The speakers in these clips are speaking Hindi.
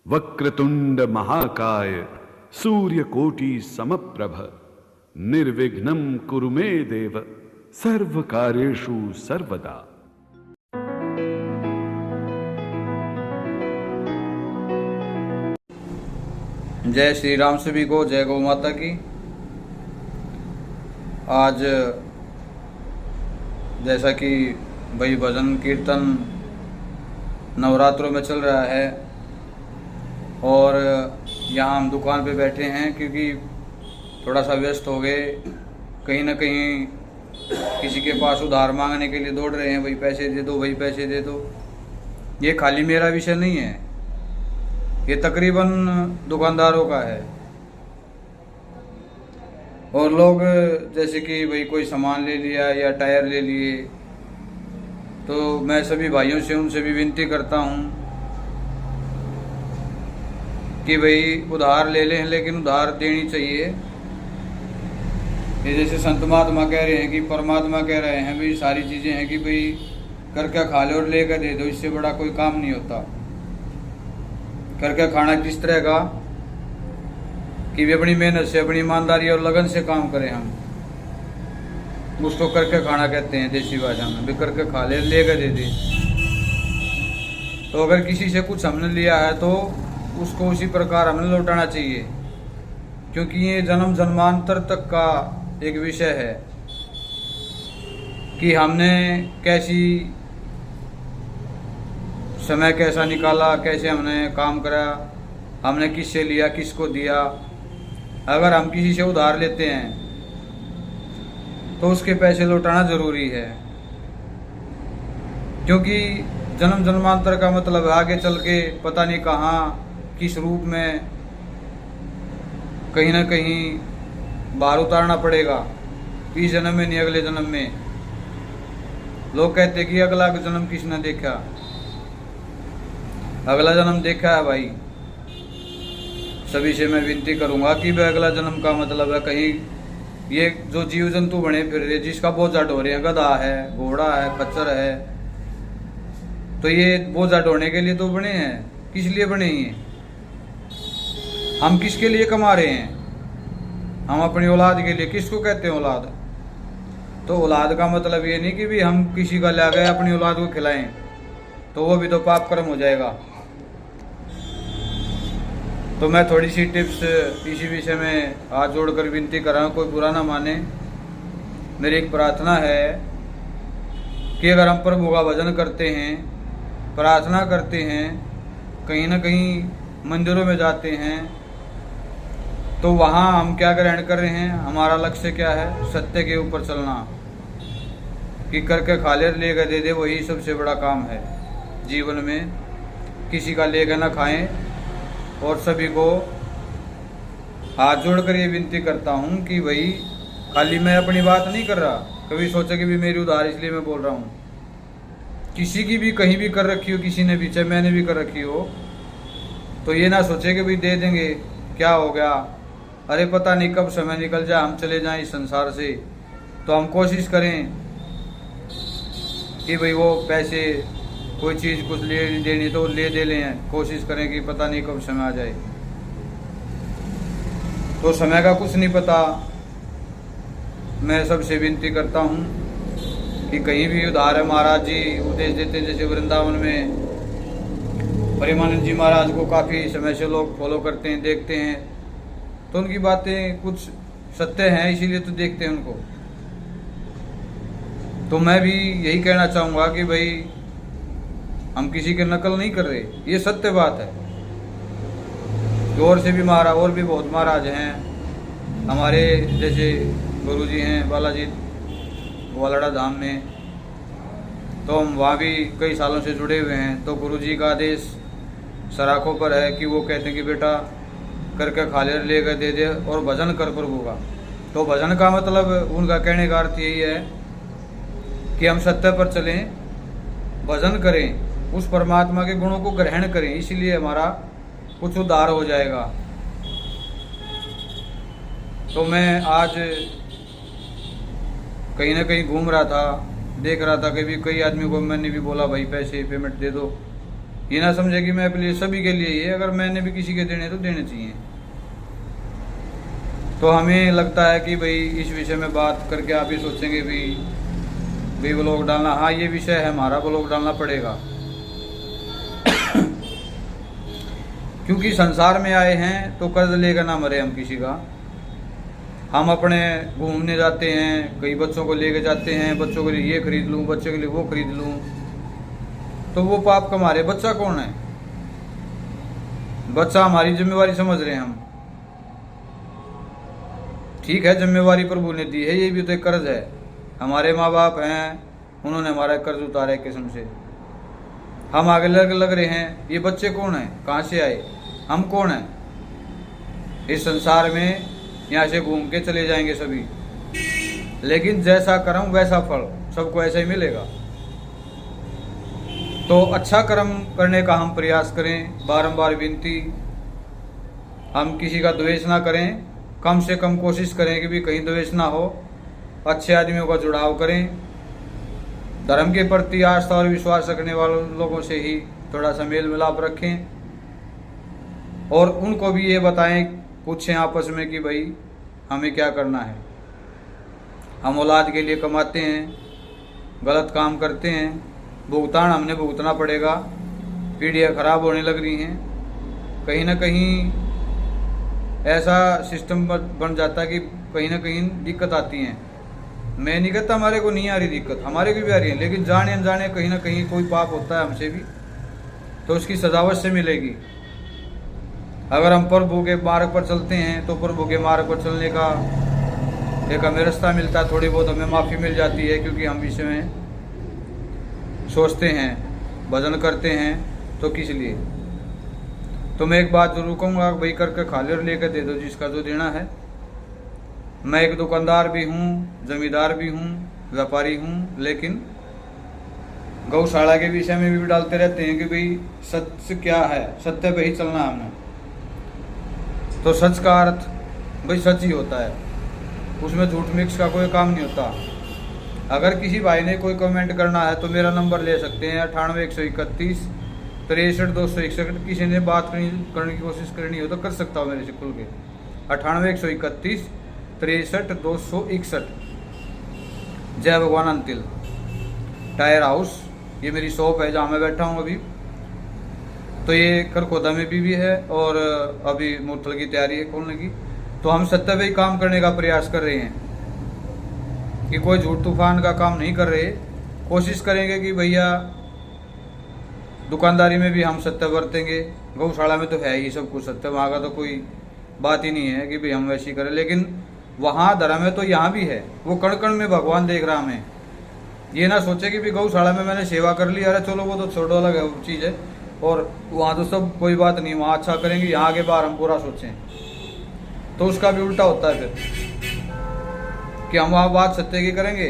वक्रतुंड महाकाय सूर्यकोटि समप्रभ निर्विघ्नं कुरु मे देव सर्वकार्येषु सर्वदा। जय श्री राम। सभी को जय गौ माता की। आज जैसा कि भाई भजन कीर्तन नवरात्रों में चल रहा है और यहाँ हम दुकान पे बैठे हैं क्योंकि थोड़ा सा व्यस्त हो गए। कहीं ना कहीं किसी के पास उधार मांगने के लिए दौड़ रहे हैं, भाई पैसे दे दो, भाई पैसे दे दो। ये खाली मेरा विषय नहीं है, ये तकरीबन दुकानदारों का है। और लोग जैसे कि भाई कोई सामान ले लिया या टायर ले लिए, तो मैं सभी भाइयों से उनसे भी विनती करता हूँ कि भाई उधार ले लें, लेकिन उधार देनी चाहिए। ये जैसे संत महात्मा कह रहे हैं कि परमात्मा कह रहे हैं भाई सारी चीज़ें हैं कि भाई करके खा लो और लेकर दे दो, इससे बड़ा कोई काम नहीं होता। करके खाना किस तरह का कि वे अपनी मेहनत से, अपनी ईमानदारी और लगन से काम करें, हम उसको करके खाना कहते हैं देसी भाषा में। भी करके खा ले, लेकर दे दे। तो अगर किसी से कुछ हमने लिया है तो उसको उसी प्रकार हमें लौटाना चाहिए, क्योंकि ये जन्म जन्मांतर तक का एक विषय है कि हमने कैसी समय कैसा निकाला, कैसे हमने काम करा, हमने किससे लिया, किसको दिया। अगर हम किसी से उधार लेते हैं तो उसके पैसे लौटाना ज़रूरी है, क्योंकि जन्म जन्मांतर का मतलब आगे चल के पता नहीं कहाँ किस रूप में कहीं ना कहीं बाहर उतारना पड़ेगा। इस जन्म में नहीं, अगले जन्म में। लोग कहते कि अगला जन्म किसने देखा, अगला जन्म देखा है भाई। सभी से मैं विनती करूंगा कि वह अगला जन्म का मतलब है कहीं ये जो जीव जंतु बने फिर रहे, जिसका बोझा ढो रहे हैं, गधा है, घोड़ा है, खच्चर है, तो ये बोझा ढोने के लिए तो बने हैं। किस लिए बने हैं? हम किसके लिए कमा रहे हैं? हम अपनी औलाद के लिए। किसको कहते हैं औलाद? तो औलाद का मतलब ये नहीं कि भी हम किसी का ला गए अपनी औलाद को खिलाएं, तो वो भी तो पाप कर्म हो जाएगा। तो मैं थोड़ी सी टिप्स इसी विषय में हाथ जोड़कर विनती कर रहा हूँ, कोई बुरा ना माने। मेरी एक प्रार्थना है कि अगर हम प्रभु का भजन करते हैं, प्रार्थना करते हैं, कहीं ना कहीं मंदिरों में जाते हैं, तो वहाँ हम क्या ग्रहण कर रहे हैं? हमारा लक्ष्य क्या है? सत्य के ऊपर चलना, कि करके खा ले, लेकर दे दे, वही सबसे बड़ा काम है जीवन में। किसी का लेकर ना खाएं। और सभी को हाथ जोड़कर ये विनती करता हूँ कि भाई खाली मैं अपनी बात नहीं कर रहा, कभी सोचे कि भी मेरी उधार इसलिए मैं बोल रहा हूँ। किसी की भी कहीं भी कर रखी हो, किसी ने भी, चाहे मैंने भी कर रखी हो, तो ये ना सोचे कि भाई दे देंगे, क्या हो गया, अरे पता नहीं कब समय निकल जाए, हम चले जाएं इस संसार से। तो हम कोशिश करें कि भाई वो पैसे, कोई चीज़ कुछ ले देनी तो ले दे लें। कोशिश करें कि पता नहीं कब समय आ जाए, तो समय का कुछ नहीं पता। मैं सबसे विनती करता हूँ कि कहीं भी उधार है, महाराज जी उपदेश देते हैं, जैसे वृंदावन में प्रेमानंद जी महाराज को काफ़ी समय से लोग फॉलो करते हैं, देखते हैं, तो उनकी बातें कुछ सत्य हैं, इसीलिए तो देखते हैं उनको। तो मैं भी यही कहना चाहूँगा कि भाई हम किसी की नकल नहीं कर रहे, ये सत्य बात है। और से भी महाराज, और भी बहुत महाराज हैं हमारे, जैसे गुरु जी हैं बालाजी वालड़ा धाम में, तो हम वहाँ भी कई सालों से जुड़े हुए हैं। तो गुरु जी का आदेश सराखों पर है कि वो कहते हैं कि बेटा करके खा ले, लेकर दे दे और भजन कर प्रभु का। तो भजन का मतलब उनका कहने का अर्थ यही है कि हम सत्य पर चलें, भजन करें, उस परमात्मा के गुणों को ग्रहण करें, इसलिए हमारा कुछ उद्धार हो जाएगा। तो मैं आज कहीं ना कहीं घूम रहा था, देख रहा था कि भी कई आदमी को मैंने भी बोला भाई पैसे पेमेंट दे दो, ये ना समझे कि मैं अपने लिए, सभी के लिए ही है। अगर मैंने भी किसी के देने तो देने चाहिए। तो हमें लगता है कि भाई इस विषय में बात करके आप ही सोचेंगे भी ब्लॉग डालना, हाँ ये विषय है हमारा, ब्लॉग डालना पड़ेगा। क्योंकि संसार में आए हैं तो कर्ज लेकर ना मरे हम किसी का। हम अपने घूमने जाते हैं, कई बच्चों को लेके जाते हैं, बच्चों के लिए ये खरीद लूँ, बच्चों के लिए वो खरीद लूँ, तो वो पाप कमा रहे। बच्चा कौन है? बच्चा हमारी जिम्मेवारी समझ रहे हैं हम। ठीक है, जिम्मेवारी प्रभु ने दी है, ये भी तो एक कर्ज है। हमारे माँ बाप हैं, उन्होंने हमारा कर्ज उतारा है किस्म से। हम आगे लग रहे हैं। ये बच्चे कौन हैं? कहाँ से आए? हम कौन हैं? इस संसार में यहाँ से घूम के चले जाएंगे सभी, लेकिन जैसा कर्म वैसा फल, सबको ऐसा ही मिलेगा। तो अच्छा कर्म करने का हम प्रयास करें। बारंबार विनती, हम किसी का द्वेष ना करें, कम से कम कोशिश करें कि भी कहीं द्वेष ना हो। अच्छे आदमियों का जुड़ाव करें। धर्म के प्रति आस्था और विश्वास रखने वाले लोगों से ही थोड़ा सा मेल मिलाप रखें, और उनको भी ये बताएं, पूछें आपस में कि भाई हमें क्या करना है। हम औलाद के लिए कमाते हैं, गलत काम करते हैं, भुगतान हमने भुगतना पड़ेगा। पीढ़ियाँ खराब होने लग रही हैं। कहीं ना कहीं ऐसा सिस्टम बन जाता है कि कहीं ना कहीं दिक्कत आती है। मैं नहीं कहता हमारे को नहीं आ रही दिक्कत, हमारे को भी आ रही है, लेकिन जाने अनजाने कहीं ना कहीं कोई पाप होता है हमसे भी, तो उसकी सजावट से मिलेगी। अगर हम प्रभु के मार्ग पर चलते हैं तो प्रभु के मार्ग पर चलने का एक हमें रास्ता मिलता है, थोड़ी बहुत हमें माफ़ी मिल जाती है, क्योंकि हम विषय में सोचते हैं, भजन करते हैं, तो किस लिए। तो मैं एक बात जरूर कहूँगा, भाई करके खाली और लेकर दे दो जिसका जो देना है। मैं एक दुकानदार भी हूँ, जमींदार भी हूँ, व्यापारी हूँ, लेकिन गौशाला के विषय में भी डालते रहते हैं कि भाई सत्य क्या है, सत्य पे ही चलना है हमें। तो सच का अर्थ भाई सच ही होता है, उसमें झूठ मिक्स का कोई काम नहीं होता। अगर किसी भाई ने कोई कमेंट करना है तो मेरा नंबर ले सकते हैं 98 131 63 261। किसी ने बात करने की कोशिश करनी हो तो कर सकता हूँ मेरे से खुल के 98 131 63 261। जय भगवान अंतिल टायर हाउस, ये मेरी शॉप है जहाँ मैं बैठा हूँ अभी। तो ये करखोदा में भी है और अभी मूर्थल की तैयारी है खोलने की। तो हम सत्य पे ही काम करने का प्रयास कर रहे हैं कि कोई झूठ तूफान का काम नहीं कर रहे। कोशिश करेंगे कि भैया दुकानदारी में भी हम सत्य बरतेंगे। गौशाला में तो है ही सब कुछ सत्य, वहाँ का तो कोई बात ही नहीं है कि भाई हम वैसी करें। लेकिन वहाँ धर्म है तो यहाँ भी है, वो कण कण में भगवान देख रहा हमें। ये ना सोचे कि भाई गौशाला में मैंने सेवा कर ली, अरे चलो वो तो छोड़ो, अलग है वो चीज़ है, और वहाँ तो सब कोई बात नहीं, वहाँ अच्छा करेंगे, यहाँ आगे बार हम पूरा सोचें। तो उसका भी उल्टा होता है फिर कि हम वहाँ बात सत्य की करेंगे,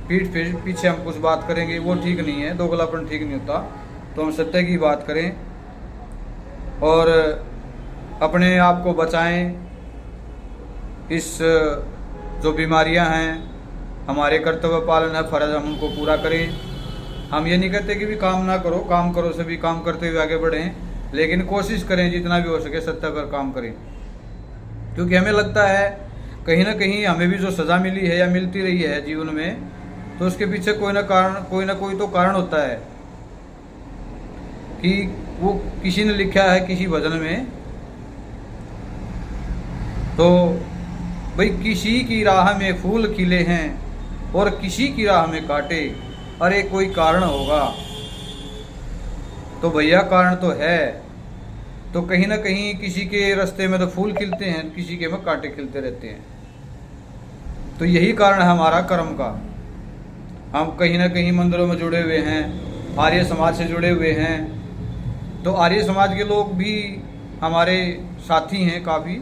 पीठ पीछे हम कुछ बात करेंगे, वो ठीक नहीं है, दोगलापन ठीक नहीं होता। तो हम सत्य की बात करें और अपने आप को बचाएं। इस जो बीमारियां हैं, हमारे कर्तव्य पालन है, फर्ज हम उनको पूरा करें। हम ये नहीं कहते कि भी काम ना करो, काम करो, सभी काम करते हुए आगे बढ़ें, लेकिन कोशिश करें जितना भी हो सके सत्य पर काम करें। क्योंकि हमें लगता है कहीं ना कहीं हमें भी जो सज़ा मिली है या मिलती रही है जीवन में, तो उसके पीछे कोई ना कोई तो कारण होता है कि वो किसी ने लिखा है किसी भजन में। तो भाई किसी की राह में फूल खिले हैं और किसी की राह में कांटे, अरे कोई कारण होगा। तो भैया कारण तो है, तो कहीं ना कहीं किसी के रास्ते में तो फूल खिलते हैं, किसी के में कांटे खिलते रहते हैं। तो यही कारण है हमारा कर्म का। हम कहीं ना कहीं मंदिरों में जुड़े हुए हैं, आर्य समाज से जुड़े हुए हैं। तो आर्य समाज के लोग भी हमारे साथी हैं, काफ़ी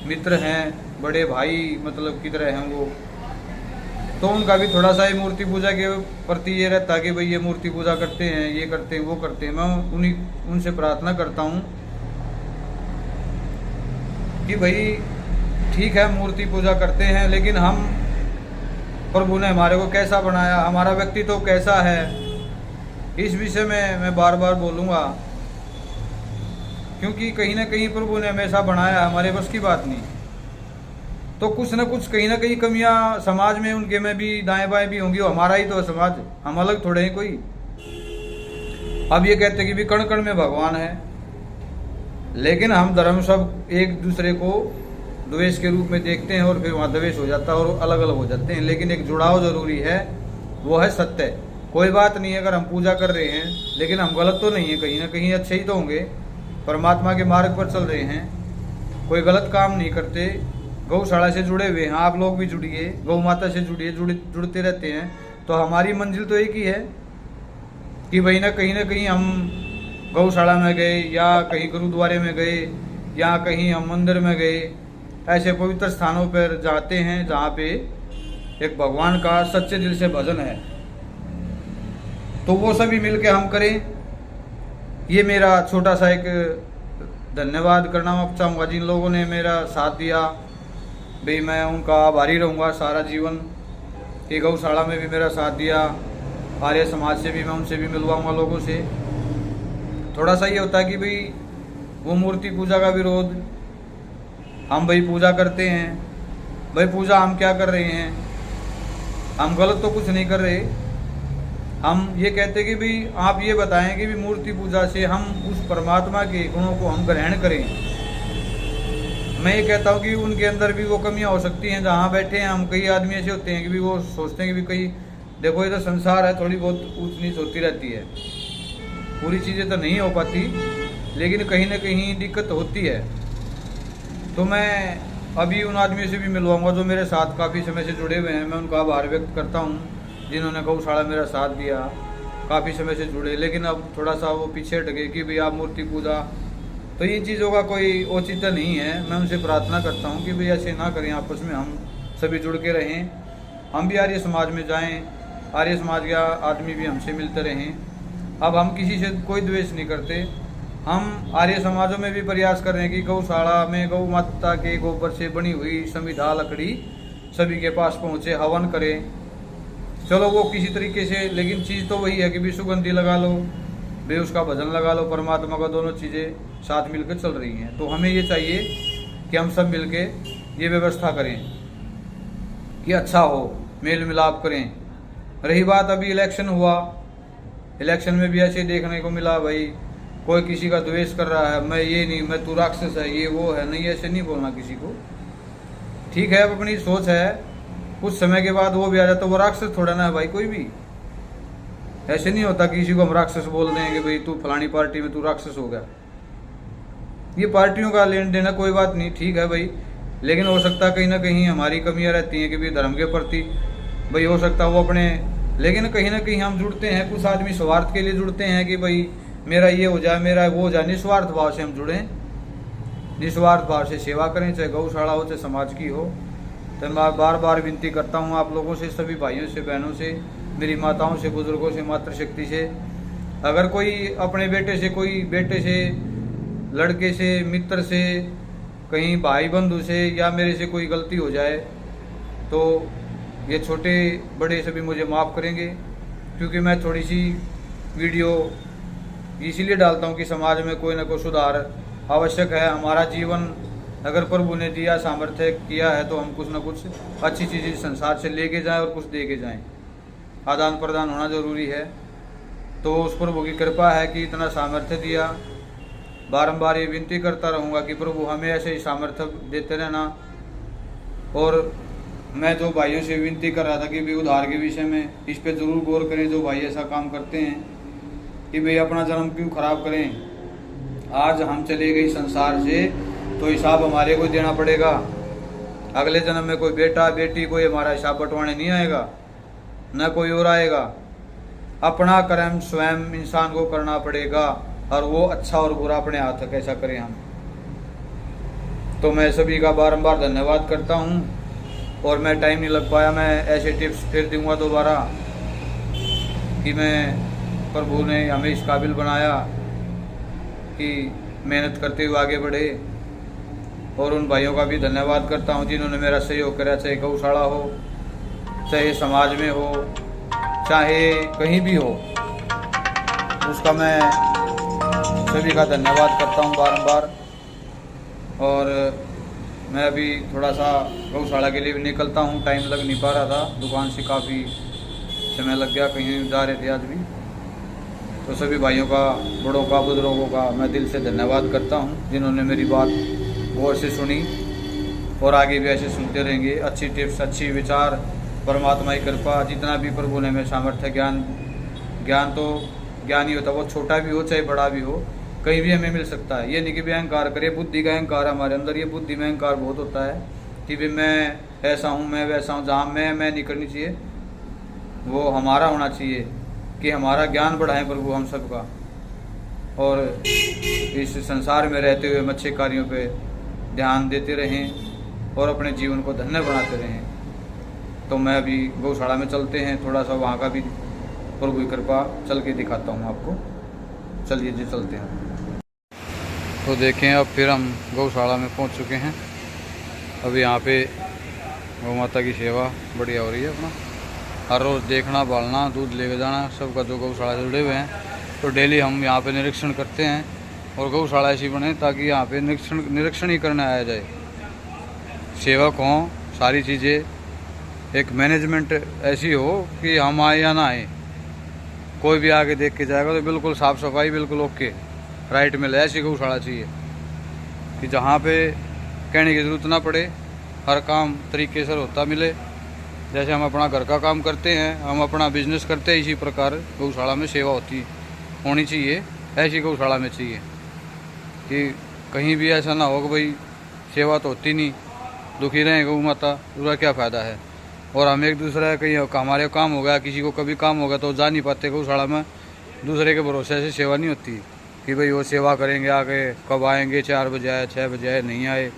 मित्र हैं, बड़े भाई मतलब की तरह हैं वो। तो उनका भी थोड़ा सा मूर्ति पूजा के प्रति ये रहता है कि भाई ये मूर्ति पूजा करते हैं, ये करते हैं, वो करते हैं। मैं उनसे प्रार्थना करता हूँ कि भाई ठीक है मूर्ति पूजा करते हैं, लेकिन हम प्रभु ने हमारे को कैसा बनाया, हमारा व्यक्तित्व कैसा है, इस विषय में मैं बार बार बोलूँगा, क्योंकि कहीं ना कहीं प्रभु ने हमेशा बनाया, हमारे बस की बात नहीं। तो कुछ ना कुछ कहीं ना कहीं कमियां समाज में उनके में भी दाएं बाएं भी होंगी। हमारा ही तो है समाज, हम अलग थोड़े हैं कोई। अब ये कहते हैं कि भी कण कण में भगवान है, लेकिन हम धर्म सब एक दूसरे को द्वेष के रूप में देखते हैं और फिर वहाँ द्वेष हो जाता है और अलग अलग हो जाते हैं। लेकिन एक जुड़ाव जरूरी है, वो है सत्य। कोई बात नहीं है अगर हम पूजा कर रहे हैं, लेकिन हम गलत तो नहीं है, कहीं ना कहीं अच्छे ही तो होंगे, परमात्मा के मार्ग पर चल रहे हैं, कोई गलत काम नहीं करते। गौशाला से जुड़े हुए हैं, आप लोग भी जुड़िए, गौ माता से जुड़िए, जुड़ते रहते हैं। तो हमारी मंजिल तो एक ही है कि भाई ना कहीं हम गौशाला में गए, या कहीं गुरुद्वारे में गए, या कहीं हम मंदिर में गए, ऐसे पवित्र स्थानों पर जाते हैं जहाँ पे एक भगवान का सच्चे दिल से भजन है। तो वो सभी मिलके हम करें। ये मेरा छोटा सा एक धन्यवाद करना चाहूँगा जिन लोगों ने मेरा साथ दिया। भाई मैं उनका आभारी रहूँगा सारा जीवन कि गौशाला में भी मेरा साथ दिया, आर्य समाज से भी मैं उनसे भी मिलवाऊँगा लोगों से। थोड़ा सा ये होता है कि भाई वो मूर्ति पूजा का विरोध, हम भाई पूजा करते हैं, भाई पूजा हम क्या कर रहे हैं, हम गलत तो कुछ नहीं कर रहे। हम ये कहते कि भाई आप ये बताएं कि भी मूर्ति पूजा से हम उस परमात्मा के गुणों को हम ग्रहण करें। मैं ये कहता हूँ कि उनके अंदर भी वो कमियाँ हो सकती हैं। जहाँ बैठे हैं हम, कई आदमी ऐसे होते हैं कि भी वो सोचते हैं कि भी कई देखो ये तो संसार है, थोड़ी बहुत ऊंच नीच होती रहती है, पूरी चीज़ें तो नहीं हो पाती, लेकिन कहीं ना कहीं दिक्कत होती है। तो मैं अभी उन आदमियों से भी मिलवाऊंगा जो मेरे साथ काफ़ी समय से जुड़े हुए हैं। मैं उनका आभार व्यक्त करता हूँ जिन्होंने गौशाला मेरा साथ दिया, काफ़ी समय से जुड़े, लेकिन अब थोड़ा सा वो पीछे हट गए कि भाई आप मूर्ति पूजा, तो इन चीज़ों का कोई औचित्य नहीं है। मैं उनसे प्रार्थना करता हूँ कि भाई ऐसे ना करें, आपस में हम सभी जुड़ के रहें, हम भी आर्य समाज में जाएँ, आर्य समाज के आदमी भी हमसे मिलते रहें। अब हम किसी से कोई द्वेष नहीं करते, हम आर्य समाजों में भी प्रयास कर रहे हैं कि गौशाला में गौ माता के गोबर से बनी हुई संविधा लकड़ी सभी के पास पहुँचे, हवन करें। चलो वो किसी तरीके से, लेकिन चीज़ तो वही है कि भी सुगंधी लगा लो, भी उसका भजन लगा लो, परमात्मा का, दोनों चीज़ें साथ मिलकर चल रही हैं। तो हमें ये चाहिए कि हम सब मिलके ये व्यवस्था करें कि अच्छा हो, मेल मिलाप करें। रही बात अभी इलेक्शन हुआ, इलेक्शन में भी ऐसे देखने को मिला, भाई कोई किसी का द्वेष कर रहा है, मैं ये नहीं, मैं तू राक्षस है, ये वो है, नहीं ऐसे नहीं बोलना किसी को। ठीक है, अब अपनी सोच है, कुछ समय के बाद वो भी आ जाता, तो वो राक्षस थोड़ा ना है भाई। कोई भी ऐसे नहीं होता किसी को हम राक्षस बोल दें कि भाई तू फलानी पार्टी में तू राक्षस हो गया। ये पार्टियों का लेन देना, कोई बात नहीं, ठीक है भाई, लेकिन हो सकता कहीं ना कहीं हमारी कमियां रहती हैं कि भाई धर्म के प्रति भाई हो सकता वो अपने, लेकिन कहीं ना कहीं हम जुड़ते हैं, कुछ आदमी स्वार्थ के लिए जुड़ते हैं कि भाई मेरा ये हो जाए, मेरा वो हो जाए। निस्वार्थ भाव से हम जुड़ें, निस्वार्थ भाव से सेवा करें, चाहे गौशाला हो चाहे समाज की हो। तो मैं बार बार विनती करता हूँ आप लोगों से, सभी भाइयों से, बहनों से, मेरी माताओं से, बुजुर्गों से, मातृशक्ति से, अगर कोई अपने बेटे से, कोई बेटे से, लड़के से, मित्र से, कहीं भाई बंधु से या मेरे से कोई गलती हो जाए तो ये छोटे बड़े सभी मुझे माफ़ करेंगे, क्योंकि मैं थोड़ी सी वीडियो इसीलिए डालता हूँ कि समाज में कोई ना कोई सुधार आवश्यक है। हमारा जीवन अगर प्रभु ने दिया, सामर्थ्य किया है, तो हम कुछ ना कुछ अच्छी चीज़ें संसार से लेके जाएं और कुछ दे के जाएँ। आदान प्रदान होना जरूरी है। तो उस प्रभु की कृपा है कि इतना सामर्थ्य दिया। बारंबार ये विनती करता रहूँगा कि प्रभु हमें ऐसे ही सामर्थ्य देते रहना। और मैं जो भाइयों से विनती कर रहा था कि भी उधार के विषय में इस पे ज़रूर गौर करें, जो भाई ऐसा काम करते हैं कि भाई अपना जन्म क्यों खराब करें। आज हम चले गए संसार से तो हिसाब हमारे को देना पड़ेगा। अगले जन्म में कोई बेटा बेटी कोई हमारा हिसाब बंटवाने नहीं आएगा, न कोई और आएगा। अपना कर्म स्वयं इंसान को करना पड़ेगा, और वो अच्छा और बुरा अपने हाथ है, कैसा करें हम। तो मैं सभी का बारंबार धन्यवाद करता हूँ। और मैं टाइम नहीं लग पाया, मैं ऐसे टिप्स फिर दूंगा दोबारा कि मैं प्रभु ने हमें इस काबिल बनाया कि मेहनत करते हुए आगे बढ़े। और उन भाइयों का भी धन्यवाद करता हूँ जिन्होंने मेरा सहयोग करा, चाहे गौशाला हो, चाहे समाज में हो, चाहे कहीं भी हो। उसका मैं सभी का धन्यवाद करता हूँ बारंबार। और मैं अभी थोड़ा सा गौशाला के लिए भी निकलता हूँ, टाइम लग नहीं पा रहा था, दुकान से काफ़ी समय लग गया, कहीं जा रहे थे आज भी। तो सभी भाइयों का, बड़ों का, बुजुर्गों का मैं दिल से धन्यवाद करता हूँ जिन्होंने मेरी बात गौर से सुनी और आगे भी ऐसे सुनते रहेंगे। अच्छी टिप्स, अच्छी विचार, परमात्मा की कृपा, जितना भी प्रभु ने में सामर्थ्य, ज्ञान तो ज्ञान ही होता, वो छोटा भी हो चाहे बड़ा भी हो, कहीं भी हमें मिल सकता है। ये नहीं कि भी अहंकार करे, बुद्धि का अहंकार हमारे अंदर, ये बुद्धि में अहंकार बहुत होता है कि भी मैं ऐसा हूँ, मैं वैसा हूँ। जहाँ मैं नहीं करनी चाहिए, वो हमारा होना चाहिए कि हमारा ज्ञान बढ़ाएं प्रभु हम सबका, और इस संसार में रहते हुए हम अच्छे कार्यों पे ध्यान देते रहें और अपने जीवन को धन्य बनाते रहें। तो मैं अभी गौशाला में चलते हैं, थोड़ा सा वहाँ का भी प्रभु की कृपा चल के दिखाता हूँ आपको। चलिए जी चलते हैं। तो देखें, अब फिर हम गौशाला में पहुँच चुके हैं। अभी यहाँ पे गौ माता की सेवा बढ़िया हो रही है। अपना हर रोज़ देखना, बालना, दूध लेके जाना, सबका जो गौशाला से जुड़े हुए हैं, तो डेली हम यहाँ पे निरीक्षण करते हैं। और गौशाला ऐसी बने ताकि यहाँ पे निरीक्षण ही करने आया जाए, सेवक हों, सारी चीज़ें, एक मैनेजमेंट ऐसी हो कि हम आए या ना आए, कोई भी आके देख के जाएगा तो बिल्कुल साफ़ सफाई, बिल्कुल ओके, राइट मिले। ऐसी गौशाला चाहिए कि जहाँ पे कहने की ज़रूरत ना पड़े, हर काम तरीके से होता मिले। जैसे हम अपना घर का काम करते हैं, हम अपना बिजनेस करते हैं, इसी प्रकार गौशाला में सेवा होनी चाहिए। ऐसी गौशाला में चाहिए कि कहीं भी ऐसा ना हो कि भाई सेवा तो होती नहीं, दुखी रहें गौ माता, उसका क्या फ़ायदा है। और हम एक दूसरे, कहीं हमारे काम हो गया, किसी को कभी काम हो गया तो जा नहीं पाते गौशाला में, दूसरे के भरोसे से सेवा नहीं होती कि भाई वो सेवा करेंगे, आके कब आएंगे, 4 बजे आए, 6 बजे आए, नहीं आए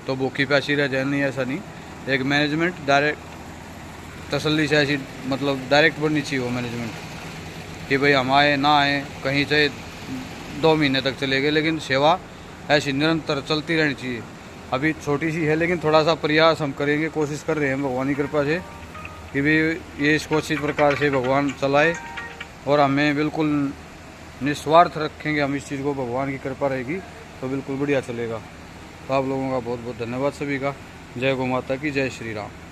तो भूखी प्यासी रह जाए। नहीं, ऐसा नहीं। एक मैनेजमेंट डायरेक्ट तसल्ली से ऐसी, मतलब डायरेक्ट बननी चाहिए वो मैनेजमेंट कि भाई हम आए ना आए, कहीं चाहे 2 महीने तक चले गए, लेकिन सेवा ऐसी निरंतर चलती रहनी चाहिए। अभी छोटी सी है लेकिन थोड़ा सा प्रयास हम करेंगे, कोशिश कर रहे हैं भगवान की कृपा से कि भी ये इसको अच्छी प्रकार से भगवान चलाए और हमें बिल्कुल निस्वार्थ रखेंगे हम इस चीज़ को, भगवान की कृपा रहेगी तो बिल्कुल बढ़िया चलेगा। तो आप लोगों का बहुत बहुत धन्यवाद सभी का। जय गौ माता की, जय श्री राम।